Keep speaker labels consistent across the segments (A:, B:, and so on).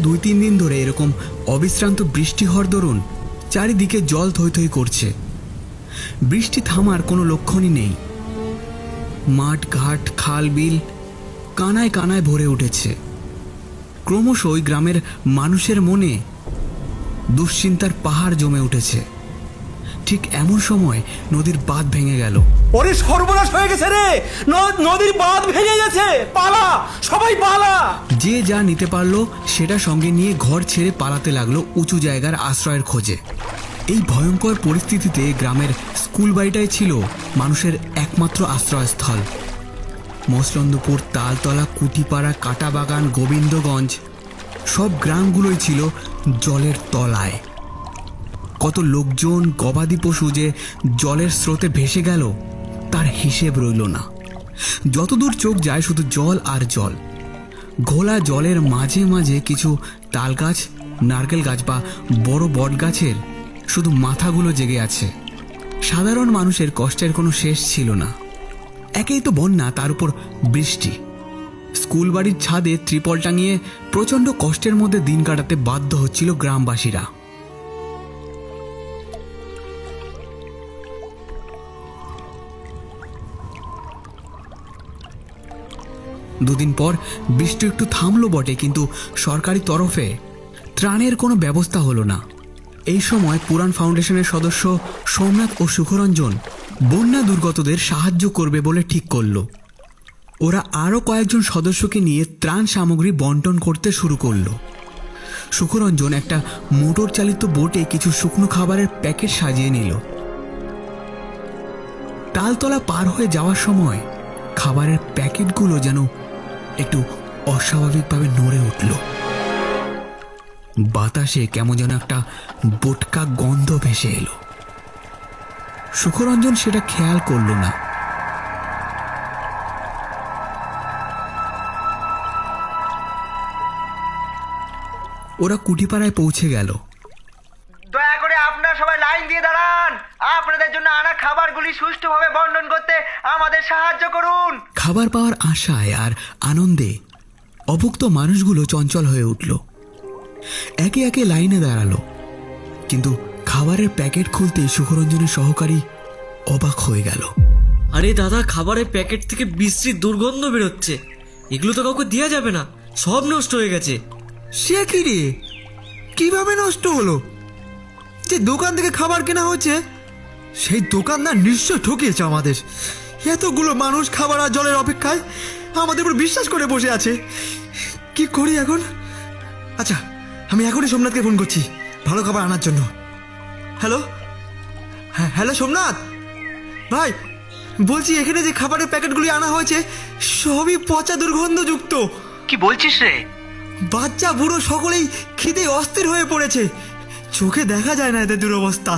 A: 2-3 দিন ধরে এরকম অবিশ্রান্ত বৃষ্টি হওয়ার দরুন চারিদিকে জল থই থই করছে। বৃষ্টি থামার কোনো লক্ষণই নেই। মাঠ ঘাট খাল বিল কানায় কানায় ভরে উঠেছে। ক্রমশই গ্রামের মানুষের মনে দুশ্চিন্তার পাহাড় জমে উঠেছে। ঠিক এমন সময় নদীর বাঁধ ভেঙে গেল।
B: ওরে সর্বনাশ হয়ে গেছে রে, নদীর বাঁধ ভেঙে গেছে, পালা সবাই পালা।
A: যে যা নিতে পারলো সেটা সঙ্গে নিয়ে ঘর ছেড়ে পালাতে লাগলো উঁচু জায়গার আশ্রয়ের খোঁজে। এই ভয়ঙ্কর পরিস্থিতিতে গ্রামের স্কুল বাড়িটাই ছিল মানুষের একমাত্র আশ্রয়স্থল। মসলন্দপুর, তালতলা, কুটিপাড়া, কাটাবাগান, গোবিন্দগঞ্জ সব গ্রামগুলোই ছিল জলের তলায়। কত লোকজন, গবাদি পশু যে জলের স্রোতে ভেসে গেল তার হিসেব রইল না। যতদূর চোখ যায় শুধু জল আর জল। ঘোলা জলের মাঝে মাঝে কিছু তাল গাছ, নারকেল গাছ বা বড় বট গাছের শুধু মাথাগুলো জেগে আছে। সাধারণ মানুষের কষ্টের কোনো শেষ ছিল না। একেই তো বন্যা, তার উপর বৃষ্টি। স্কুল বাড়ির ছাদে ত্রিপল টাঙিয়ে প্রচণ্ড কষ্টের মধ্যে দিন কাটাতে বাধ্য হচ্ছিল গ্রামবাসীরা। দুদিন পর বৃষ্টি একটু থামলো বটে, কিন্তু সরকারি তরফে ত্রাণের কোনো ব্যবস্থা হলো না। এই সময় পুরাণ ফাউন্ডেশনের সদস্য সোমনাথ ও সুখরঞ্জন বন্যা দুর্গতদের সাহায্য করবে বলে ঠিক করল। ওরা আরও কয়েকজন সদস্যকে নিয়ে ত্রাণ সামগ্রী বন্টন করতে শুরু করলো। সুখরঞ্জন একটা মোটর চালিত বোটে কিছু শুকনো খাবারের প্যাকেট সাজিয়ে নিল। তালতলা পার হয়ে যাওয়ার সময় খাবারের প্যাকেটগুলো যেন একটু অস্বাভাবিকভাবে নড়ে উঠল। বাতাসে কেমন যেন একটা বোটকা গন্ধ ভেসে এলো। সুখরঞ্জন সেটা খেয়াল করল না। ওরা কুটিপাড়ায় পৌঁছে গেল।
C: দয়া করে আপনারা সবাই লাইন দিয়ে দাঁড়ান। আপনাদের জন্য আনা খাবারগুলি সুষ্ঠুভাবে বন্টন করতে আমাদের সাহায্য করুন।
A: খাবার পাওয়ার আশায় আর আনন্দে অভুক্ত মানুষগুলো চঞ্চল হয়ে উঠল। একে একে লাইনে দাঁড়ালো, কিন্তু খাবারের প্যাকেট খুলতেই সুখরঞ্জনের সহকারী অবাক হয়ে গেল।
D: আরে দাদা, খাবারের প্যাকেট থেকে বিশ্রী দুর্গন্ধ বেরোচ্ছে। এগুলো তো কাউকে দেওয়া যাবে না, সব নষ্ট হয়ে গেছে।
B: সে কি রে, কিভাবে নষ্ট হলো? যে দোকান থেকে খাবার কেনা হচ্ছে সেই দোকানদার নিশ্চয় ঠকিয়েছে আমাদের। এতগুলো মানুষ খাবার আর জলের অপেক্ষায় আমাদের উপর বিশ্বাস করে বসে আছে। কি করি এখন? আচ্ছা, আমি এখনই সোমনাথকে ফোন করছি ভালো খাবার আনার জন্য। হ্যালো, হ্যাঁ হ্যালো সোমনাথ ভাই, বলছি এখানে যে খাবারের প্যাকেটগুলি আনা হয়েছে সবই পচা দুর্গন্ধযুক্ত।
C: কি বলছিস রে?
B: বাচ্চা বুড়ো সকলেই খিদে অস্থির হয়ে পড়েছে। চোখে দেখা যায় না এদের দুরবস্থা।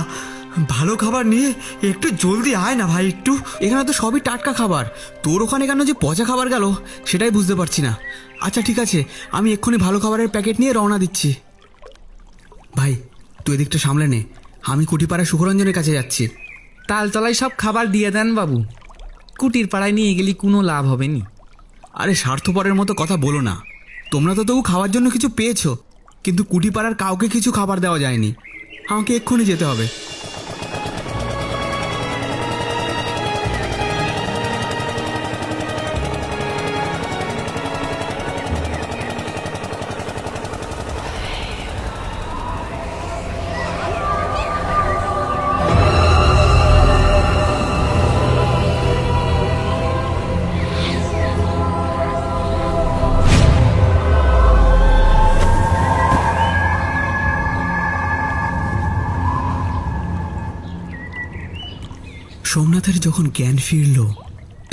B: ভালো খাবার নিয়ে একটু জলদি আয় না ভাই একটু।
A: এখানে তো সবই টাটকা খাবার, তোর ওখানে কেন যে পচা খাবার গেল সেটাই বুঝতে পারছি না। আচ্ছা ঠিক আছে, আমি এক্ষুনি ভালো খাবারের প্যাকেট নিয়ে রওনা দিচ্ছি। ভাই তুই এদিকটা সামলে নে, আমি কুটিপাড়া সুখরঞ্জনের কাছে যাচ্ছি।
E: তালতলায় সব খাবার দিয়ে দেন বাবু, কুটির পাড়ায় নিয়ে গেলে কোনো লাভ হবে নি।
A: আরে স্বার্থপরের মতো কথা বলো না। তোমরা তো তবু খাওয়ার জন্য কিছু পেয়েছো, কিন্তু কুটিপাড়ার কাউকে কিছু খাবার দেওয়া যায়নি। আমাকে এক্ষুনি যেতে হবে। সোমনাথের যখন জ্ঞান ফিরল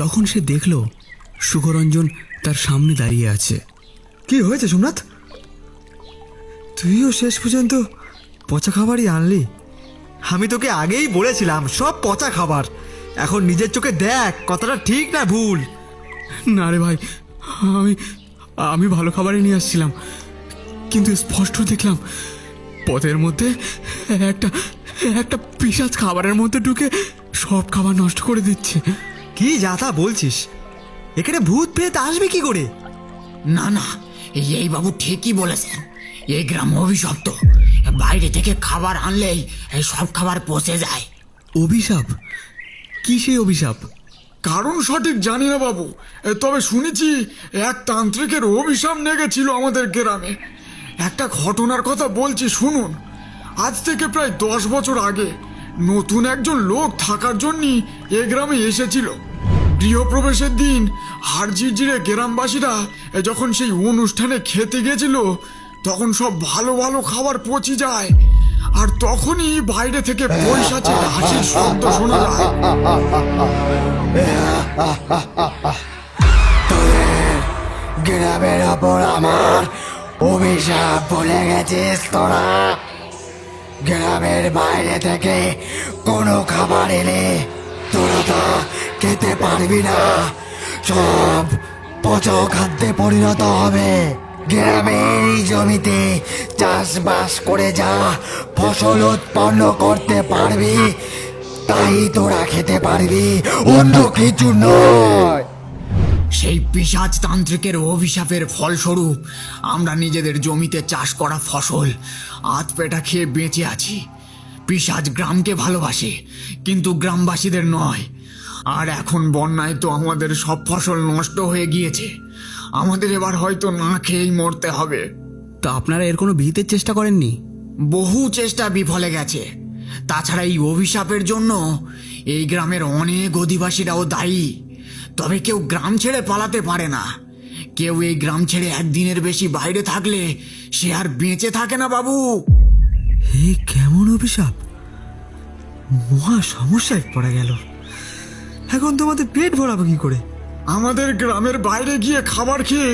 A: তখন সে দেখল সুখরঞ্জন তার সামনে দাঁড়িয়ে আছে।
B: কি হয়েছে সোমনাথ? তুইও শেষ পর্যন্ত পচা খাবারই আনলি। আমি তোকে আগেই বলেছিলাম সব পচা খাবার। এখন নিজের চোখে দেখ কতটা ঠিক না ভুল।
A: না রে ভাই, আমি ভালো খাবারই নিয়ে আসছিলাম, কিন্তু স্পষ্ট দেখলাম পথের মধ্যে একটা পিশাচ খাবারের মধ্যে ঢুকে সব খাবার নষ্ট করে দিচ্ছে।
B: কি যাতা বলছিস? এখানে ভূত প্রেত আসবে কি করে?
F: না না, এই বাবু ঠিকই বলেছেন। এই গ্রাম অভিশপ্ত, বাইরে থেকে খাবার আনলেই এই সব খাবার পচে যায়।
A: অভিশাপ? কি সেই অভিশাপ?
G: কারণ সঠিক জানি না বাবু, তবে শুনেছি এক তান্ত্রিকের অভিশাপ নেগেছিল আমাদের গ্রামে। একটা ঘটনার কথা বলছি শুনুন। আজ থেকে প্রায় 10 বছর আগে নতুন একজন লোক থাকার জন্য এ গ্রামে এসেছিল। গৃহপ্রবেশের দিন হাড়ঝিরঝিরে গ্রামবাসীরা যখন সেই অনুষ্ঠানে খেতে গেছিল, তখন সব ভালো ভালো খাবার পচে যায়, আর তখনই বাইরে থেকে পয়সাচের হাসির শব্দ শোনা যায়।
H: গ্রামের ওপর আমার অভিশাপ বলে গেছিস তোরা। গ্রামের বাইরে থেকে কোনো খাবার এলে তোরা তা খেতে পারবি না, সব পচা খাদ্যে পরিণত হবে। গ্রামের জমিতে চাষবাস করে যা ফসল উৎপন্ন করতে পারবি তাই তোরা খেতে পারবি, অন্য কিছু নয়।
F: সেই পিশাচ তান্ত্রিকের অভিশাপের ফলস্বরূপ আমরা নিজেদের জমিতে চাষ করা ফসল আধ পেটা খেয়ে বেঁচে আছি। পিশাচ গ্রামকে ভালোবাসে, কিন্তু গ্রামবাসীদের নয়। আর এখন বন্যায় তো আমাদের সব ফসল নষ্ট হয়ে গিয়েছে। আমাদের এবার হয়তো না খেয়েই মরতে হবে।
A: তা আপনারা এর কোনো বিহিতের চেষ্টা করেননি?
F: বহু চেষ্টা বিফলে গেছে। তাছাড়া এই অভিশাপের জন্য এই গ্রামের অনেক অধিবাসীরাও দায়ী। তবে কেউ গ্রাম ছেড়ে পালাতে পারে না। কেউ এই গ্রাম ছেড়ে একদিনের বেশি বাইরে থাকলে সে আর বেঁচে থাকে না বাবু।
B: হে কেমন অভিশাপ! মহা সমস্যায় পড়ে গেল। এখন তোমাদের পেট ভরাবো কি করে?
G: আমাদের গ্রামের বাইরে গিয়ে খাবার খেয়ে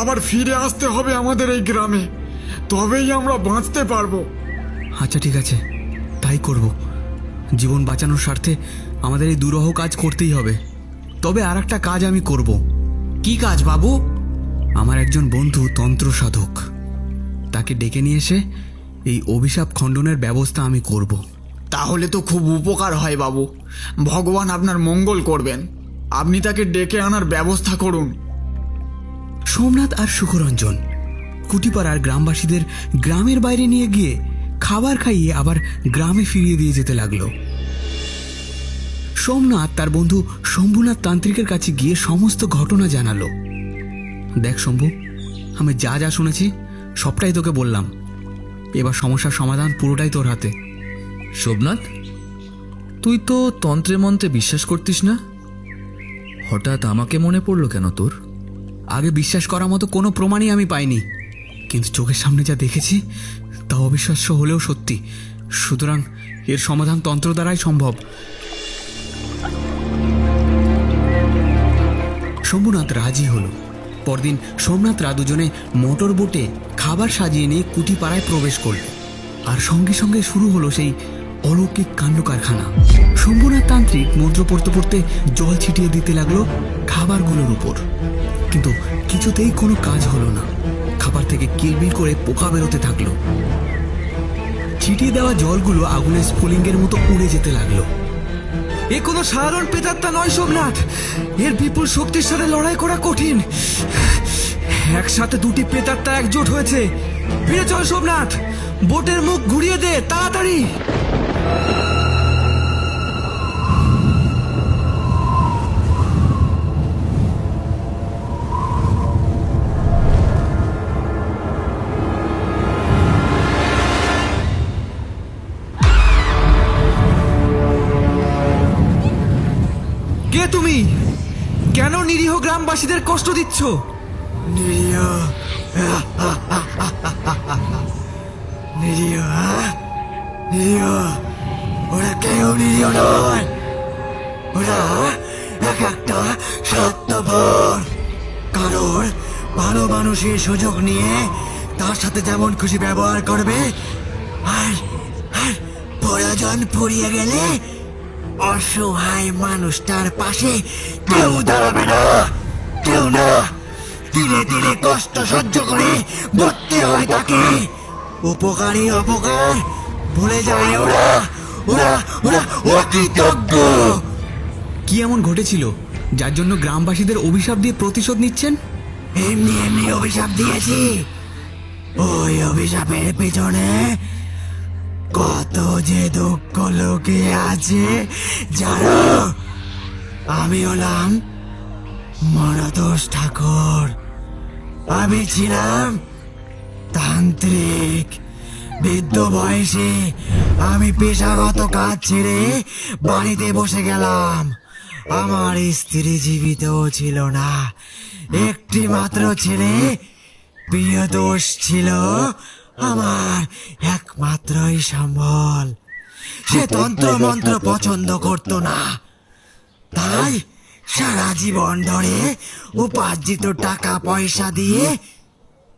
G: আবার ফিরে আসতে হবে আমাদের এই গ্রামে, তবেই আমরা বাঁচতে পারবো।
A: আচ্ছা ঠিক আছে, তাই করব। জীবন বাঁচানোর স্বার্থে আমাদের এই দুরূহ কাজ করতেই হবে। তবে আর একটা কাজ আমি করব।
F: কি কাজ বাবু?
A: আমার একজন বন্ধু তন্ত্র সাধক, তাকে ডেকে নিয়ে এসে এই অভিশাপ খণ্ডনের ব্যবস্থা আমি করব।
F: তাহলে তো খুব উপকার হয় বাবু। ভগবান আপনার মঙ্গল করবেন। আপনি তাকে ডেকে আনার ব্যবস্থা করুন।
A: সোমনাথ আর সুখরঞ্জন কুটিপাড়ার গ্রামবাসীদের গ্রামের বাইরে নিয়ে গিয়ে খাবার খাইয়ে আবার গ্রামে ফিরিয়ে দিয়ে যেতে লাগলো। সোমনাথ তার বন্ধু শম্ভুনাথ তান্ত্রিকের কাছে গিয়ে সমস্ত ঘটনা জানালো। দেখ শম্ভু, আমি যা যা শুনেছি সবটাই তোকে বললাম। এবার সমস্যার সমাধান পুরোটাই তোর হাতে।
I: সোমনাথ, তুই তো তন্ত্রে মন্ত্রে বিশ্বাস করতিস না, হঠাৎ আমাকে মনে পড়লো কেন তোর?
A: আগে বিশ্বাস করার মতো কোনো প্রমাণই আমি পাইনি, কিন্তু চোখের সামনে যা দেখেছি তা অবিশ্বাস্য হলেও সত্যি। সুতরাং এর সমাধান তন্ত্র দ্বারাই সম্ভব। শম্ভুনাথ রাজি হলো। পরদিন সোমনাথরা দুজনে মোটর বোটে খাবার সাজিয়ে নিয়ে কুটিপাড়ায় প্রবেশ করল। আর সঙ্গে সঙ্গে শুরু হলো সেই অলৌকিক কাণ্ড কারখানা। শম্ভুনাথ তান্ত্রিক মন্ত্র পড়তে পড়তে জল ছিটিয়ে দিতে লাগলো খাবারগুলোর উপর, কিন্তু কিছুতেই কোনো কাজ হলো না। খাবার থেকে কিলবিল করে পোকা বেরোতে থাকলো। ছিটিয়ে দেওয়া জলগুলো আগুনের স্ফুলিঙ্গের মতো উড়ে যেতে লাগলো।
B: এ কোনো সাধারণ প্রেতাত্মা নয় সোমনাথ, এর বিপুল শক্তির সাথে লড়াই করা কঠিন। একসাথে দুটি প্রেতাত্মা একজোট হয়েছে। ফিরে চল সোমনাথ, বোটের মুখ ঘুরিয়ে দে তাড়াতাড়ি। কে তুমি? কেন নিরীহ গ্রামবাসীদের কষ্ট দিচ্ছ?
H: নিরীহ নিরীহ নিরীহ ওরা কেউ নিরীহ নয়, ওরা এক একটা স্বার্থপর। কারোর ভালো মানুষের সুযোগ নিয়ে তার সাথে যেমন খুশি ব্যবহার করবে, আর আর প্রয়োজন ফুরিয়ে গেলে অসহায় মানুষটার পাশে কেউ দাঁড়াবে না, কেউ না। ধীরে ধীরে কষ্ট সহ্য করে মরতে হয় তাকে। উপকারী অপকার ভুলে যায় ওরা, ওরা ওরা অকৃতজ্ঞ।
A: কি এমন ঘটেছিল যার জন্য গ্রামবাসীদের অভিশাপ দিয়ে প্রতিশোধ নিচ্ছেন?
H: এমনি এমনি অভিশাপ দিয়েছি। ওই অভিশাপের পিছনে কত যে দুঃখ লুকিয়ে আছে জানো? আমি হলাম মনতোষ ঠাকুর। আমি ছিলাম তান্ত্রিক। বৃদ্ধ বয়সে আমি পেশাগত কাজ ছেড়ে বাড়িতে বসে গেলাম। আমার স্ত্রী জীবিত ছিল না, একটি মাত্র ছেলে প্রিয়তোষ ছিল আমার একমাত্রই সম্বল। সে তন্ত্র মন্ত্র পছন্দ করত না, তাই সারা জীবন ধরে উপার্জিত টাকা পয়সা দিয়ে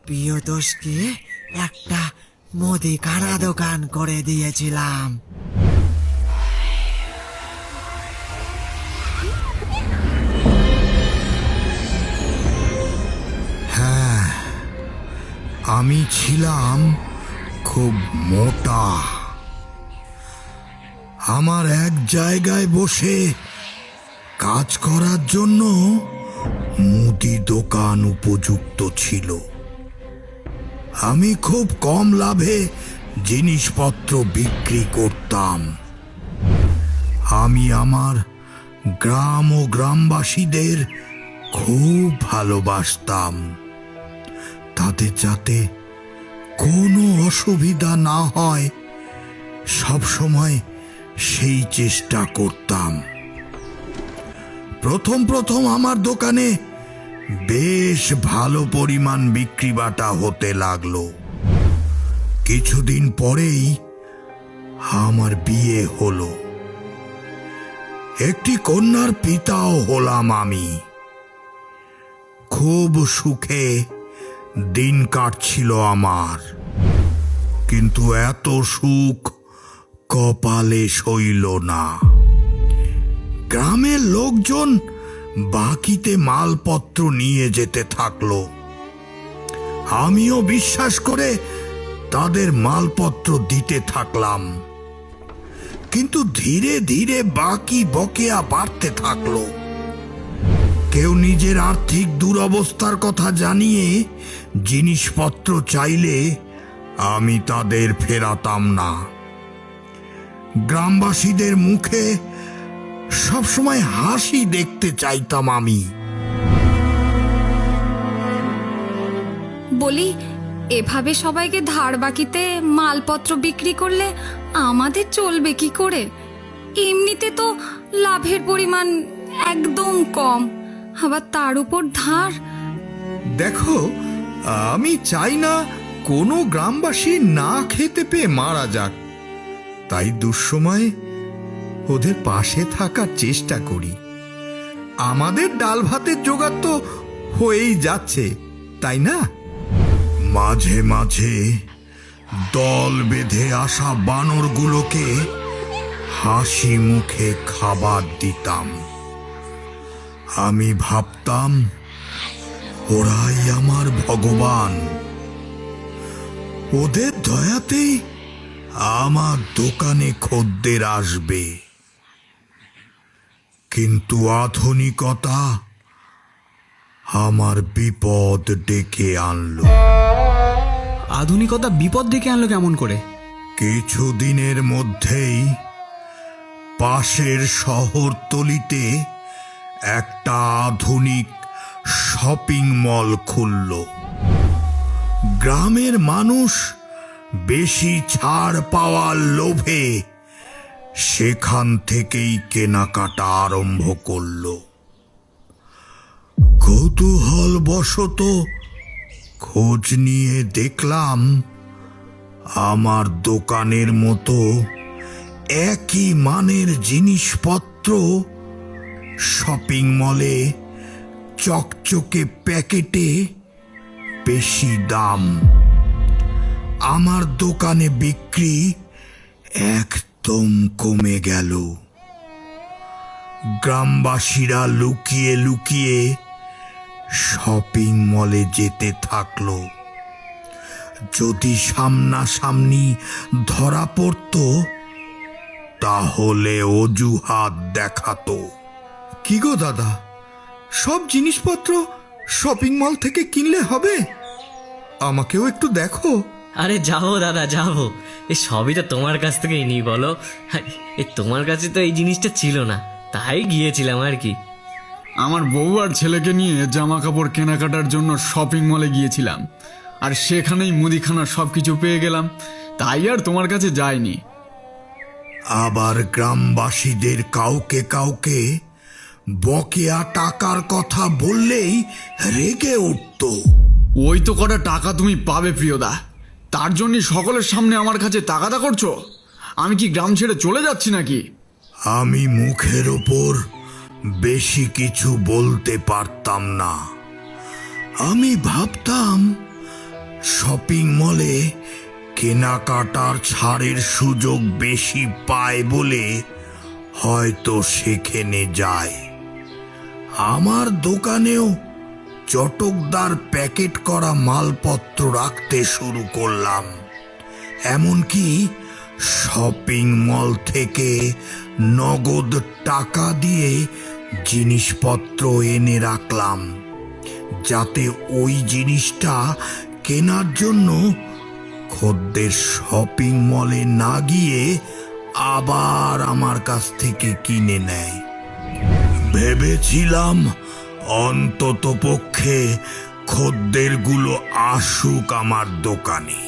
H: প্রিয়তোষকে একটা মুদিখানা দোকান করে দিয়েছিলাম।
J: হ্যাঁ, আমি ছিলাম খুব মোটা। আমার এক জায়গায় বসে কাজ করার জন্য মুদি দোকান উপযুক্ত ছিল। আমি খুব কম লাভে জিনিসপত্র বিক্রি করতাম। আমি আমার গ্রাম ও গ্রামবাসীদের খুব ভালোবাসতাম, তাদের যাতে কোনো অসুবিধা না হয় সব সময় সেই চেষ্টা করতাম। প্রথম আমার দোকানে বেশ ভালো পরিমাণ বিক্রি বাটা হতে লাগলো। কিছুদিন পরেই আমার বিয়ে হলো, একটি কন্যার পিতাও হলাম আমি। খুব সুখে দিন কাটছিল আমার, কিন্তু এত সুখ কপালে সইল না। গ্রামের লোকজন বাকিতে মালপত্র নিয়ে যেতে থাকলো। আমিও বিশ্বাস করে তাদের মালপত্র দিতে থাকলাম, কিন্তু ধীরে ধীরে বাকি বকেয়া বাড়তে থাকলো। কেউ নিজের আর্থিক দুরবস্থার কথা জানিয়ে জিনিসপত্র চাইলে আমি তাদের ফেরাতাম না। গ্রামবাসীদের মুখে সবসময় হাসি দেখতে চাইতাম আমি।
K: বলি, এভাবে সবাইকে ধার বাকিতে মালপত্র বিক্রি করলে আমাদের চলবে কি করে? এমনিতে তো লাভের পরিমাণ একদম কম, আবার তার উপর ধার।
J: দেখো, আমি চাই না কোনো গ্রামবাসী না খেতে পেয়ে মারা যাক, তাই দুঃসময় ওদের পাশে থাকার চেষ্টা করি। আমাদের ডাল ভাতের জোগাড় তো হয়েই যাচ্ছে, তাই না? মাঝে মাঝে দল বেঁধে আসা বানরগুলোকে হাসি মুখে খাবার দিতাম। আমি ভাবতাম ওরাই আমার ভগবান, ওদের দয়াতেই আমার দোকানে খদ্দের আসবে। কিন্তু আধুনিকতা আমার বিপদ ডেকে আনলো।
A: আধুনিকতা বিপদ ডেকে আনলো কেমন করে?
J: কিছুদিনের মধ্যেই পাশের শহরতলিতে একটা আধুনিক শপিং মল খুলল। গ্রামের মানুষ বেশি ছাড় পাওয়ার লোভে সেখান থেকেই কেনাকাটা আরম্ভ করল। কৌতূহল বশত খোঁজ নিয়ে দেখলাম আমার দোকানের মতো একই মানের জিনিসপত্র শপিং মলে চকচকে প্যাকেটে বেশি দাম। আমার দোকানে বিক্রি একদম কমে গেল। গ্রামবাসীরা লুকিয়ে লুকিয়ে শপিং মলে যেতে থাকলো। যদি সামনাসামনি ধরা পড়ত তাহলে অজুহাত দেখাতো। কি গো দাদা, সব জিনিসপত্র শপিং মল থেকে কিনলে হবে? আমাকেও একটু দেখো।
D: আরে যাবো দাদা যাবো, এই সবই তো তোমার কাছ থেকেই নিই বলো। এই তোমার কাছে তো এই জিনিসটা ছিল না, তাই গিয়েছিলাম আর কি।
G: আমার বউ আর ছেলেকে নিয়ে জামা কাপড় কেনাকাটার জন্য শপিং মলে গিয়েছিলাম, আর সেখানেই মুদিখানার সব কিছু পেয়ে গেলাম, তাই আর তোমার কাছে যাইনি।
J: আবার গ্রামবাসীদের কাউকে কাউকে বকেয়া টাকার কথা বললেই রেগে উঠত।
G: ওই তো কটা টাকা তুমি পাবে প্রিয়দা, তার জন্য সকলের সামনে আমার কাছে তাগাদা করছো? আমি কি গ্রাম ছেড়ে চলে যাচ্ছি নাকি?
J: আমি মুখের ওপর বেশি কিছু বলতে পারতাম না। আমি ভাবতাম শপিং মলে কেনাকাটার ছাড়ের সুযোগ বেশি পায় বলে হয়তো সেখানে যায়। আমার দোকানেও চটকদার প্যাকেট করা মালপত্র রাখতে শুরু করলাম। এমনকি শপিং মল থেকে নগদ টাকা দিয়ে জিনিসপত্র এনে রাখলাম, যাতে ওই জিনিসটা কেনার জন্য খদ্দের শপিং মলে না গিয়ে আবার আমার কাছ থেকে কিনে নেয়। ভেবেছিলাম অন্তত পক্ষে খদ্দেরগুলো আসুক আমার দোকানে।